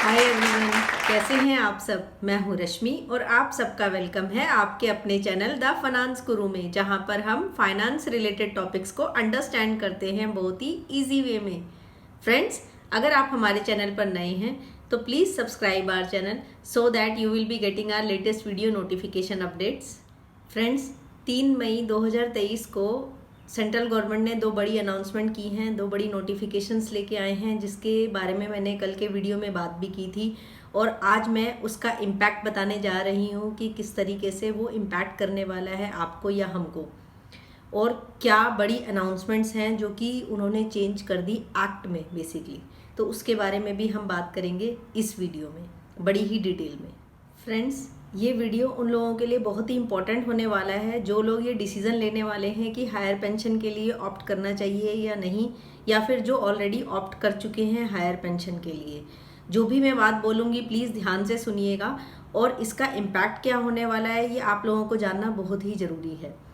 Hi everyone, कैसे हैं आप सब। मैं हूं रश्मि और आप सबका वेलकम है आपके अपने चैनल द फाइनेंस गुरु में, जहां पर हम फाइनेंस रिलेटेड टॉपिक्स को अंडरस्टैंड करते हैं बहुत ही इजी वे में। फ्रेंड्स, अगर आप हमारे चैनल पर नए हैं तो please subscribe our channel so that you will be getting our latest video notification updates. Friends, 3 मई 2023 को सेंट्रल गवर्नमेंट ने 2 बड़ी अनाउंसमेंट की हैं, 2 बड़ी नोटिफिकेशंस लेके आए हैं, जिसके बारे में मैंने कल के वीडियो में बात भी की थी और आज मैं उसका इम्पैक्ट बताने जा रही हूँ कि किस तरीके से वो इम्पैक्ट करने वाला है आपको या हमको, और क्या बड़ी अनाउंसमेंट्स हैं जो कि उन्होंने चेंज कर दी एक्ट में बेसिकली। तो उसके बारे में भी हम बात करेंगे इस वीडियो में बड़ी ही डिटेल में। फ्रेंड्स, ये वीडियो उन लोगों के लिए बहुत ही इम्पॉर्टेंट होने वाला है जो लोग ये डिसीज़न लेने वाले हैं कि हायर पेंशन के लिए ऑप्ट करना चाहिए या नहीं, या फिर जो ऑलरेडी ऑप्ट कर चुके हैं हायर पेंशन के लिए। जो भी मैं बात बोलूँगी प्लीज़ ध्यान से सुनिएगा, और इसका इम्पैक्ट क्या होने वाला है ये आप लोगों को जानना बहुत ही ज़रूरी है।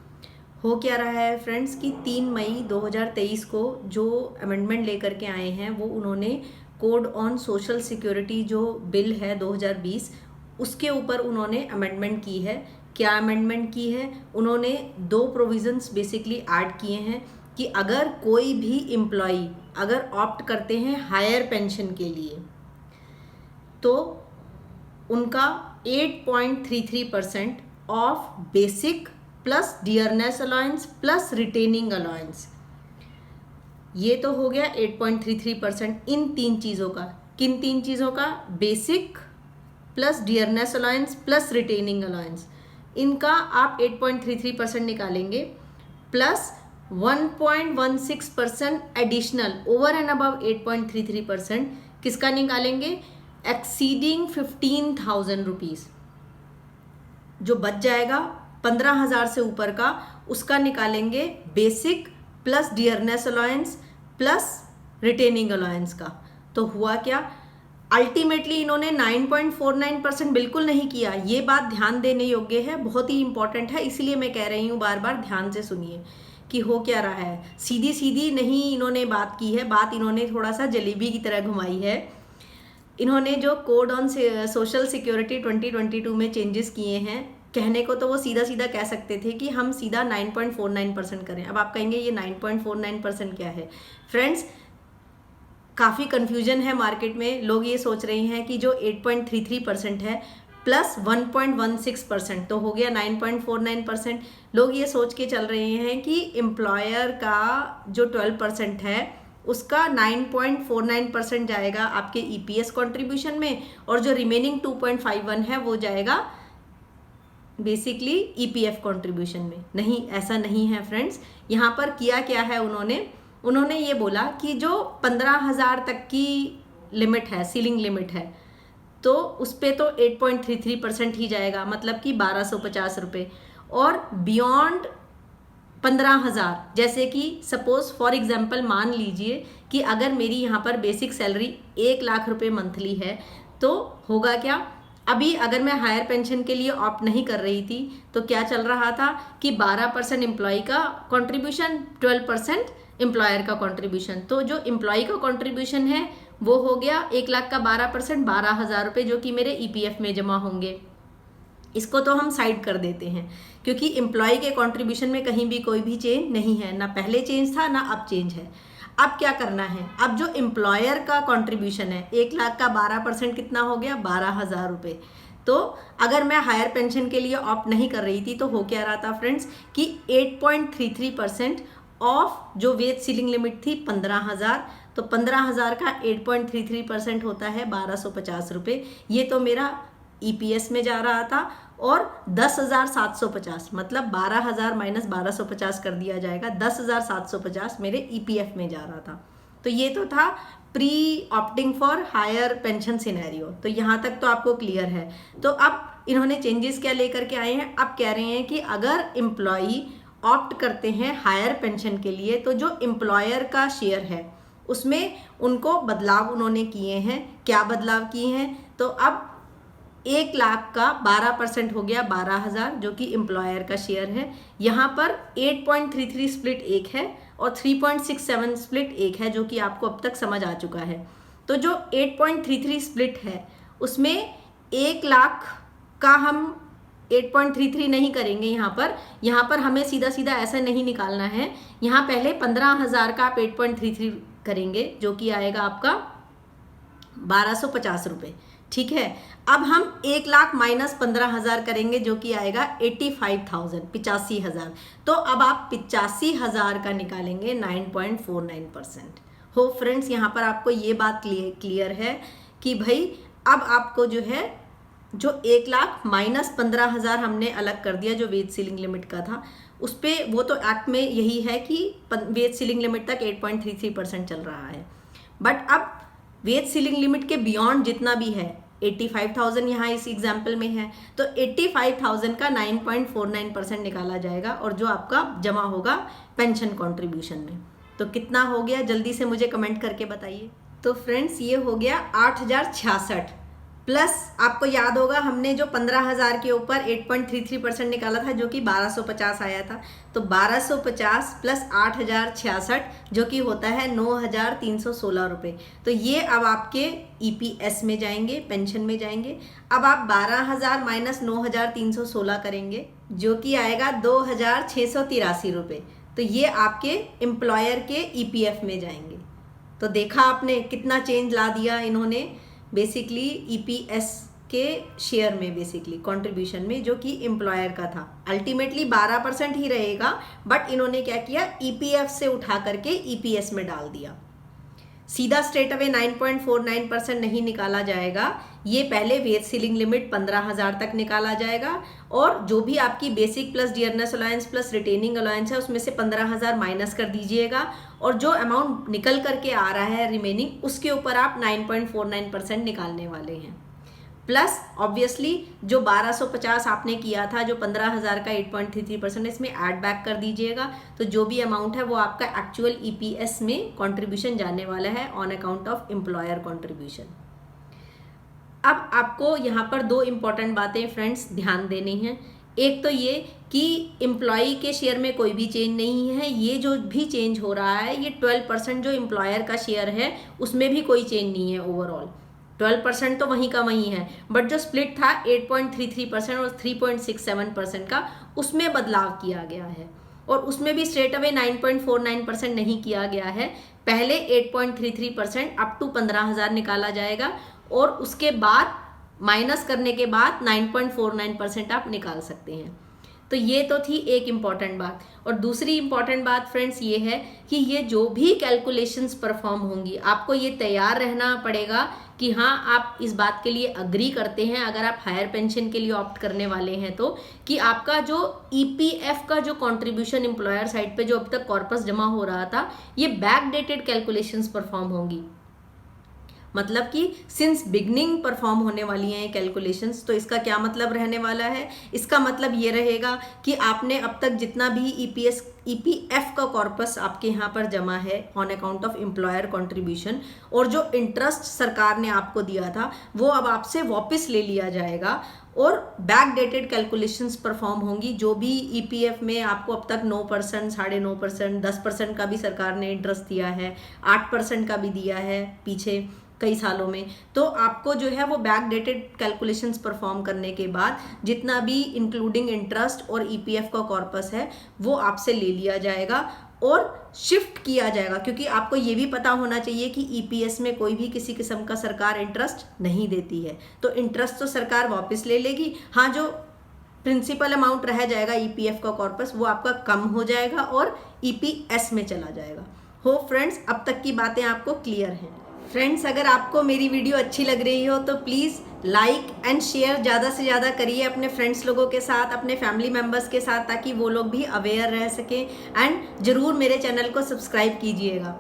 हो क्या रहा है फ्रेंड्स कि 3 मई 2023 को जो अमेंडमेंट लेकर के आए हैं वो उन्होंने कोड ऑन सोशल सिक्योरिटी जो बिल है 2020 उसके ऊपर उन्होंने अमेंडमेंट की है। क्या अमेंडमेंट की है? उन्होंने 2 प्रोविजंस बेसिकली ऐड किए हैं कि अगर कोई भी एम्प्लॉई अगर ऑप्ट करते हैं हायर पेंशन के लिए तो उनका 8.33% of basic plus dearness allowance plus retaining allowance, ये तो हो गया 8.33% इन 3 चीज़ों का। किन 3 चीज़ों का? Basic plus dearness allowance plus retaining allowance, इनका आप 8.33% निकालेंगे plus 1.16% additional over and above 8.33% किसका निकालेंगे? एक्सीडिंग 15,000 रुपीज़, जो बच जाएगा 15,000 से ऊपर का, उसका निकालेंगे basic plus dearness allowance plus retaining allowance का। तो हुआ क्या? अल्टीमेटली इन्होंने 9.49% बिल्कुल नहीं किया। ये बात ध्यान देने योग्य है, बहुत ही इंपॉर्टेंट है, इसीलिए मैं कह रही हूँ बार बार ध्यान से सुनिए कि हो क्या रहा है। सीधी सीधी नहीं इन्होंने बात की है, बात इन्होंने थोड़ा सा जलेबी की तरह घुमाई है। इन्होंने जो कोड ऑन सोशल सिक्योरिटी 2022 में चेंजेस किए हैं, कहने को तो वो सीधा सीधा कह सकते थे कि हम सीधा 9.49% करें। अब आप कहेंगे ये 9.49% क्या है? फ्रेंड्स, काफ़ी कन्फ्यूजन है मार्केट में। लोग ये सोच रहे हैं कि जो 8.33% है प्लस 1.16% तो हो गया 9.49%। लोग ये सोच के चल रहे हैं कि एम्प्लॉयर का जो 12% है उसका 9.49% जाएगा आपके ईपीएस कंट्रीब्यूशन में, और जो रिमेनिंग 2.51 है वो जाएगा बेसिकली ईपीएफ कंट्रीब्यूशन में। नहीं, ऐसा नहीं है फ्रेंड्स। यहाँ पर किया क्या है उन्होंने ये बोला कि जो 15,000 तक की लिमिट है, सीलिंग लिमिट है, तो उस पर तो 8.33% ही जाएगा, मतलब कि 1,250 रुपये। और बियॉन्ड 15,000, जैसे कि सपोज फॉर एग्जांपल मान लीजिए कि अगर मेरी यहाँ पर बेसिक सैलरी 1 लाख रुपये मंथली है, तो होगा क्या? अभी अगर मैं हायर पेंशन के लिए ऑप्ट नहीं कर रही थी तो क्या चल रहा था कि 12% एम्प्लॉय का कॉन्ट्रीब्यूशन, 12% एम्प्लॉयर का कंट्रीब्यूशन। तो जो एम्प्लॉय का कंट्रीब्यूशन है वो हो गया 1 लाख का 12%, 12,000 रुपये, जो कि मेरे ईपीएफ में जमा होंगे। इसको तो हम साइड कर देते हैं क्योंकि एम्प्लॉय के कंट्रीब्यूशन में कहीं भी कोई भी चेंज नहीं है, ना पहले चेंज था ना अब चेंज है। अब क्या करना है? अब जो एम्प्लॉयर का कंट्रीब्यूशन है 1 लाख का 12% कितना हो गया? 12,000 रुपये। तो अगर मैं हायर पेंशन के लिए ऑप्ट नहीं कर रही थी तो हो क्या रहा था फ्रेंड्स कि 8.33% ऑफ जो वेज सीलिंग लिमिट थी 15,000, तो 15,000 का 8.33% होता है 1,250 रुपये। ये तो मेरा ईपीएस में जा रहा था, और 10,750 मतलब 12,000 माइनस 1,250 कर दिया जाएगा, 10,750 मेरे ईपीएफ में जा रहा था। तो ये तो था pre opting for higher pension scenario. तो यहाँ तक तो आपको क्लियर है। तो अब इन्होंने चेंजेस क्या लेकर के आए हैं? अब कह रहे हैं कि अगर एम्प्लॉई ऑप्ट करते हैं हायर पेंशन के लिए तो जो एम्प्लॉयर का शेयर है उसमें उनको बदलाव उन्होंने किए हैं। क्या बदलाव किए हैं? तो अब 1 लाख का 12% हो गया 12,000, जो कि एम्प्लॉयर का शेयर है। यहाँ पर 8.33 स्प्लिट 1 है और 3.67 स्प्लिट 1 है, जो कि आपको अब तक समझ आ चुका है। तो जो 8.33 स्प्लिट है उसमें 1 लाख का हम 8.33 नहीं करेंगे। यहाँ पर हमें सीधा सीधा ऐसा नहीं निकालना है। यहाँ पहले 15,000 का आप 8.33 करेंगे जो कि आएगा आपका 1250 रुपये, ठीक है। अब हम 1 लाख माइनस 15,000 करेंगे जो कि आएगा 85,000, 85,000। तो अब आप 85,000 का निकालेंगे 9.49%। हो फ्रेंड्स, यहाँ पर आपको ये बात क्लियर है कि भाई अब आपको जो है जो 1 लाख माइनस 15,000 हमने अलग कर दिया जो वेज सीलिंग लिमिट का था उस पर, वो तो एक्ट में यही है कि वेज सीलिंग लिमिट तक 8.33% चल रहा है। बट अब वेज सीलिंग लिमिट के बियॉन्ड जितना भी है 85,000 यहाँ इस एग्जाम्पल में है, तो 85,000 का 9.49% निकाला जाएगा और जो आपका जमा होगा पेंशन कॉन्ट्रीब्यूशन में। तो कितना हो गया जल्दी से मुझे कमेंट करके बताइए। तो फ्रेंड्स ये हो गया 8,066 प्लस, आपको याद होगा हमने जो 15,000 के ऊपर 8.33% निकाला था जो कि 1250 आया था। तो 1250 प्लस 8,066 जो कि होता है 9,316 रुपये। तो ये अब आपके EPS में जाएंगे, पेंशन में जाएंगे। अब आप 12,000 माइनस 9,316 करेंगे जो कि आएगा 2,683 रुपये। तो ये आपके एम्प्लॉयर के EPF में जाएंगे। तो देखा आपने कितना चेंज ला दिया इन्होंने बेसिकली EPS के शेयर में, बेसिकली कंट्रीब्यूशन में, जो कि एम्प्लॉयर का था। अल्टीमेटली 12% ही रहेगा, बट इन्होंने क्या किया EPF से उठा करके EPS में डाल दिया। सीधा स्ट्रेट अवे 9.49% नहीं निकाला जाएगा, ये पहले वेज सीलिंग लिमिट 15,000 तक निकाला जाएगा और जो भी आपकी basic plus dearness allowance plus retaining allowance है उसमें से 15,000 माइनस कर दीजिएगा और जो अमाउंट निकल करके आ रहा है रिमेनिंग उसके ऊपर आप 9.49% निकालने वाले हैं। प्लस ऑब्वियसली जो 1250 आपने किया था, जो 15,000 का 8.33% इसमें ऐड बैक कर दीजिएगा। तो जो भी अमाउंट है वो आपका एक्चुअल EPS में कंट्रीब्यूशन जाने वाला है on account of employer contribution. अब आपको यहाँ पर 2 इम्पॉर्टेंट बातें फ्रेंड्स ध्यान देनी है। एक तो ये कि एम्प्लॉई के शेयर में कोई भी चेंज नहीं है, ये जो भी चेंज हो रहा है ये 12% जो एम्प्लॉयर का शेयर है उसमें भी कोई चेंज नहीं है। ओवरऑल 12% तो वहीं का वहीं है, बट जो स्प्लिट था 8.33% और 3.67% का उसमें बदलाव किया गया है और उसमें भी स्ट्रेट अवे 9.49% नहीं किया गया है। पहले 8.33% अप टू 15,000 निकाला जाएगा और उसके बाद माइनस करने के बाद 9.49% आप निकाल सकते हैं। तो ये तो थी एक इम्पॉर्टेंट बात। और दूसरी इम्पॉर्टेंट बात फ्रेंड्स ये है कि ये जो भी कैलकुलेशंस परफॉर्म होंगी आपको ये तैयार रहना पड़ेगा कि हाँ आप इस बात के लिए अग्री करते हैं, अगर आप हायर पेंशन के लिए ऑप्ट करने वाले हैं तो, कि आपका जो EPF का जो कंट्रीब्यूशन एम्प्लॉयर साइड पे जो अब तक कॉर्पस जमा हो रहा था ये बैक डेटेड कैलकुलेशंस परफॉर्म होंगी। मतलब कि सिंस बिगनिंग परफॉर्म होने वाली हैं कैलकुलेशंस। तो इसका क्या मतलब रहने वाला है? इसका मतलब ये रहेगा कि आपने अब तक जितना भी EPF का कॉर्पस आपके यहाँ पर जमा है on account of employer contribution और जो इंटरेस्ट सरकार ने आपको दिया था वो अब आपसे वापस ले लिया जाएगा और बैक डेटेड कैलकुलेशंस परफॉर्म होंगी। जो भी EPF में आपको अब तक 9%, 9.5%, 10% का भी सरकार ने इंटरेस्ट दिया है, 8% का भी दिया है पीछे कई सालों में, तो आपको जो है वो बैक डेटेड कैलकुलेशंस परफॉर्म करने के बाद जितना भी इंक्लूडिंग इंटरेस्ट और EPF का कॉर्पस है वो आपसे ले लिया जाएगा और शिफ्ट किया जाएगा। क्योंकि आपको ये भी पता होना चाहिए कि EPS में कोई भी किसी किस्म का सरकार इंटरेस्ट नहीं देती है, तो इंटरेस्ट तो सरकार वापस ले लेगी। हाँ, जो प्रिंसिपल अमाउंट रह जाएगा EPF का कॉर्पस वो आपका कम हो जाएगा और EPS में चला जाएगा। हो फ्रेंड्स, अब तक की बातें आपको क्लियर हैं? फ्रेंड्स, अगर आपको मेरी वीडियो अच्छी लग रही हो तो प्लीज़ लाइक एंड शेयर ज़्यादा से ज़्यादा करिए अपने फ्रेंड्स लोगों के साथ, अपने फैमिली मेम्बर्स के साथ, ताकि वो लोग भी अवेयर रह सकें। एंड ज़रूर मेरे चैनल को सब्सक्राइब कीजिएगा।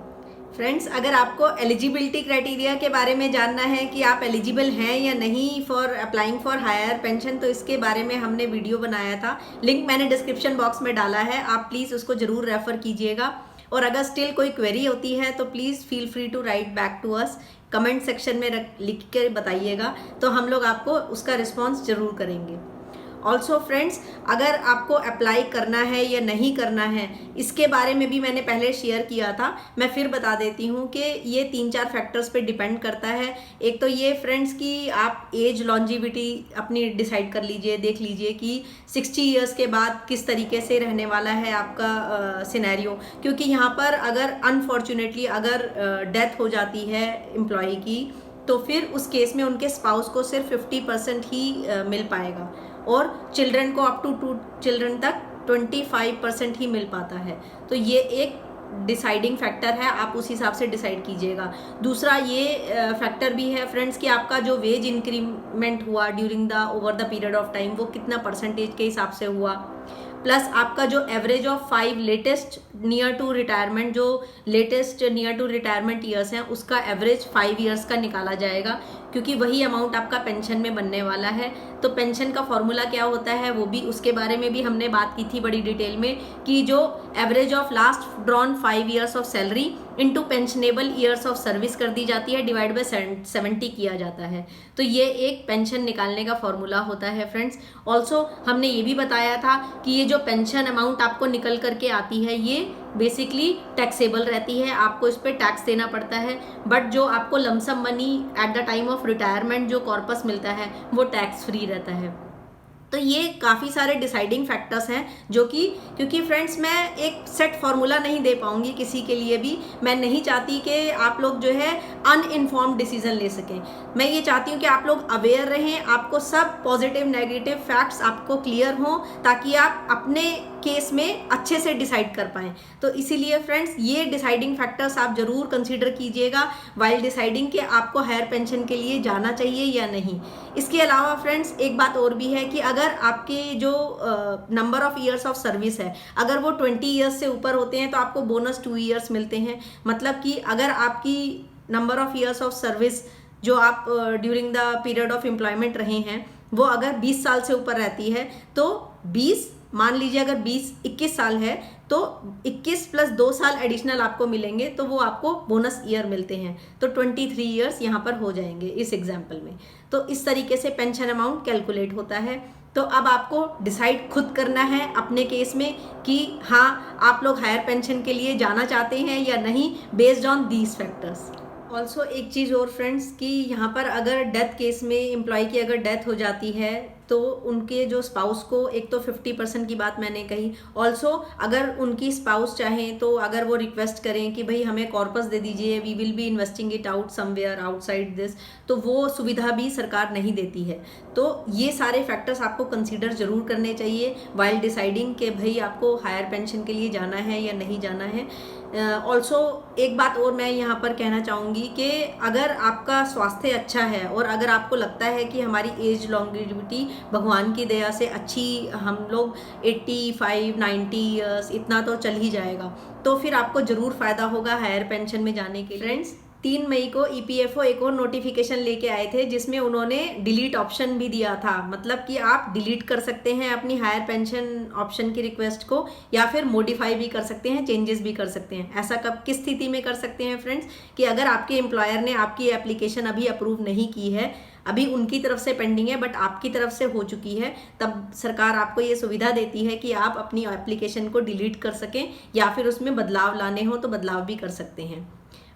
फ्रेंड्स, अगर आपको एलिजिबिलिटी क्राइटेरिया के बारे में जानना है कि आप एलिजिबल हैं या नहीं for applying for higher pension, तो इसके बारे में हमने वीडियो बनाया था, लिंक मैंने डिस्क्रिप्शन बॉक्स में डाला है, आप प्लीज़ उसको ज़रूर रेफ़र कीजिएगा। और अगर स्टिल कोई क्वेरी होती है तो please feel free to write back to us, comment section में लिख कर बताइएगा, तो हम लोग आपको उसका रिस्पॉन्स ज़रूर करेंगे। ऑल्सो फ्रेंड्स, अगर आपको अप्लाई करना है या नहीं करना है, इसके बारे में भी मैंने पहले शेयर किया था। मैं फिर बता देती हूँ कि ये 3-4 फैक्टर्स पे डिपेंड करता है। एक तो ये फ्रेंड्स कि आप एज लॉन्जिविटी अपनी डिसाइड कर लीजिए, देख लीजिए कि 60 ईयर्स के बाद किस तरीके से रहने वाला है आपका सिनेरियो, क्योंकि यहाँ पर अगर अनफॉर्चुनेटली अगर डेथ हो जाती है एम्प्लॉय की, तो फिर उस केस में उनके स्पाउस को सिर्फ 50% ही मिल पाएगा, और चिल्ड्रन को अप टू 2 चिल्ड्रन तक 25% ही मिल पाता है। तो ये एक डिसाइडिंग फैक्टर है, आप उस हिसाब से डिसाइड कीजिएगा। दूसरा ये फैक्टर भी है फ्रेंड्स कि आपका जो वेज इंक्रीमेंट हुआ during the over the period of time, वो कितना परसेंटेज के हिसाब से हुआ, प्लस आपका जो average of 5 latest near to retirement, जो latest near to retirement years हैं, उसका एवरेज 5 ईयर्स का निकाला जाएगा, क्योंकि वही अमाउंट आपका पेंशन में बनने वाला है। तो पेंशन का फॉर्मूला क्या होता है वो भी, उसके बारे में भी हमने बात की थी बड़ी डिटेल में, कि जो average of last drawn 5 years of salary into pensionable years of service कर दी जाती है, डिवाइड बाय 70 किया जाता है। तो ये एक पेंशन निकालने का फॉर्मूला होता है फ्रेंड्स। ऑल्सो हमने ये भी बताया था कि ये जो पेंशन अमाउंट आपको निकल करके आती है, ये बेसिकली टैक्सेबल रहती है, आपको इस पर टैक्स देना पड़ता है। बट जो आपको lump sum money at the time of retirement जो कॉर्पस मिलता है, वो टैक्स फ्री रहता है। तो ये काफ़ी सारे डिसाइडिंग फैक्टर्स हैं जो कि, क्योंकि फ्रेंड्स मैं एक सेट फार्मूला नहीं दे पाऊंगी किसी के लिए भी, मैं नहीं चाहती कि आप लोग जो है अनइन्फॉर्म्ड डिसीजन ले सकें। मैं ये चाहती हूँ कि आप लोग अवेयर रहें, आपको सब पॉजिटिव नेगेटिव फैक्ट्स आपको क्लियर हों, ताकि आप अपने केस में अच्छे से डिसाइड कर पाएँ। तो इसीलिए फ्रेंड्स ये डिसाइडिंग फैक्टर्स आप ज़रूर कंसीडर कीजिएगा वाइल डिसाइडिंग कि आपको हायर पेंशन के लिए जाना चाहिए या नहीं। इसके अलावा फ्रेंड्स एक बात और भी है कि अगर आपके जो number of years of service है, अगर वो 20 ईयर्स से ऊपर होते हैं, तो आपको बोनस 2 ईयर्स मिलते हैं। मतलब कि अगर आपकी number of years of service जो आप during the period of employment रहे हैं, वो अगर 20 साल से ऊपर रहती है, तो 20 मान लीजिए अगर 21 साल है, तो 21 प्लस 2 साल एडिशनल आपको मिलेंगे, तो वो आपको बोनस ईयर मिलते हैं। तो 23 ईयर्स यहाँ पर हो जाएंगे इस एग्जाम्पल में। तो इस तरीके से पेंशन अमाउंट कैलकुलेट होता है। तो अब आपको डिसाइड खुद करना है अपने केस में कि हाँ आप लोग हायर पेंशन के लिए जाना चाहते हैं या नहीं, based on these factors. Also एक चीज़ और फ्रेंड्स कि यहाँ पर अगर डेथ केस में एम्प्लॉय की अगर डेथ हो जाती है, तो उनके जो स्पाउस को, एक तो 50% की बात मैंने कही, ऑल्सो अगर उनकी स्पाउस चाहें तो अगर वो रिक्वेस्ट करें कि भाई हमें कॉर्पस दे दीजिए, we will be investing it out somewhere outside this, तो वो सुविधा भी सरकार नहीं देती है। तो ये सारे फैक्टर्स आपको कंसीडर जरूर करने चाहिए वाइल डिसाइडिंग कि भाई आपको हायर पेंशन के लिए जाना है या नहीं जाना है। ऑल्सो एक बात और मैं यहाँ पर कहना चाहूँगी कि अगर आपका स्वास्थ्य अच्छा है और अगर आपको लगता है कि हमारी एज लॉन्गेविटी भगवान की दया से अच्छी, हम लोग 85-90 ईयर्स इतना तो चल ही जाएगा, तो फिर आपको ज़रूर फ़ायदा होगा हायर पेंशन में जाने के। फ्रेंड्स 3 मई को EPFO एक और नोटिफिकेशन लेके आए थे, जिसमें उन्होंने डिलीट ऑप्शन भी दिया था। मतलब कि आप डिलीट कर सकते हैं अपनी हायर पेंशन ऑप्शन की रिक्वेस्ट को, या फिर मॉडिफाई भी कर सकते हैं, चेंजेस भी कर सकते हैं। ऐसा कब किस स्थिति में कर सकते हैं फ्रेंड्स, कि अगर आपके एम्प्लॉयर ने आपकी एप्लीकेशन अभी अप्रूव नहीं की है, अभी उनकी तरफ से पेंडिंग है बट आपकी तरफ से हो चुकी है, तब सरकार आपको ये सुविधा देती है कि आप अपनी एप्लीकेशन को डिलीट कर सकें, या फिर उसमें बदलाव लाने हो तो बदलाव भी कर सकते हैं।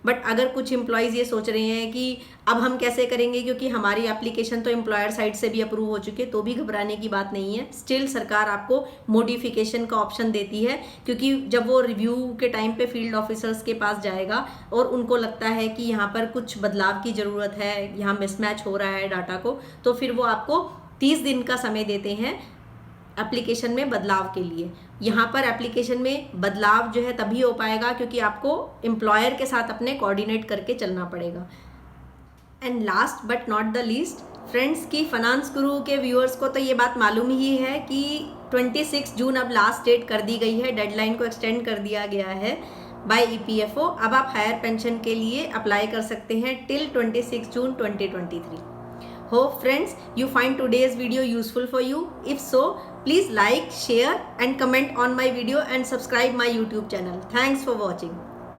बट अगर कुछ एम्प्लॉयज़ ये सोच रहे हैं कि अब हम कैसे करेंगे, क्योंकि हमारी एप्लीकेशन तो एम्प्लॉयर साइड से भी अप्रूव हो चुकी है, तो भी घबराने की बात नहीं है। स्टिल सरकार आपको मॉडिफिकेशन का ऑप्शन देती है, क्योंकि जब वो रिव्यू के टाइम पे फील्ड ऑफिसर्स के पास जाएगा और उनको लगता है कि यहाँ पर कुछ बदलाव की ज़रूरत है, यहाँ मिसमैच हो रहा है डाटा को, तो फिर वो आपको 30 दिन का समय देते हैं एप्लीकेशन में बदलाव के लिए। यहाँ पर एप्लीकेशन में बदलाव जो है तभी हो पाएगा क्योंकि आपको एम्प्लॉयर के साथ अपने कोऑर्डिनेट करके चलना पड़ेगा। And last but not the least friends, की फाइनेंस गुरु के व्यूअर्स को तो ये बात मालूम ही है कि 26 जून अब लास्ट डेट कर दी गई है, डेडलाइन को एक्सटेंड कर दिया गया है बाय EPFO। अब आप हायर पेंशन के लिए अप्लाई कर सकते हैं till 26 June 2023। Hope friends you find today's video useful for you. If so, please like, share and comment on my video and subscribe my YouTube channel. Thanks for watching.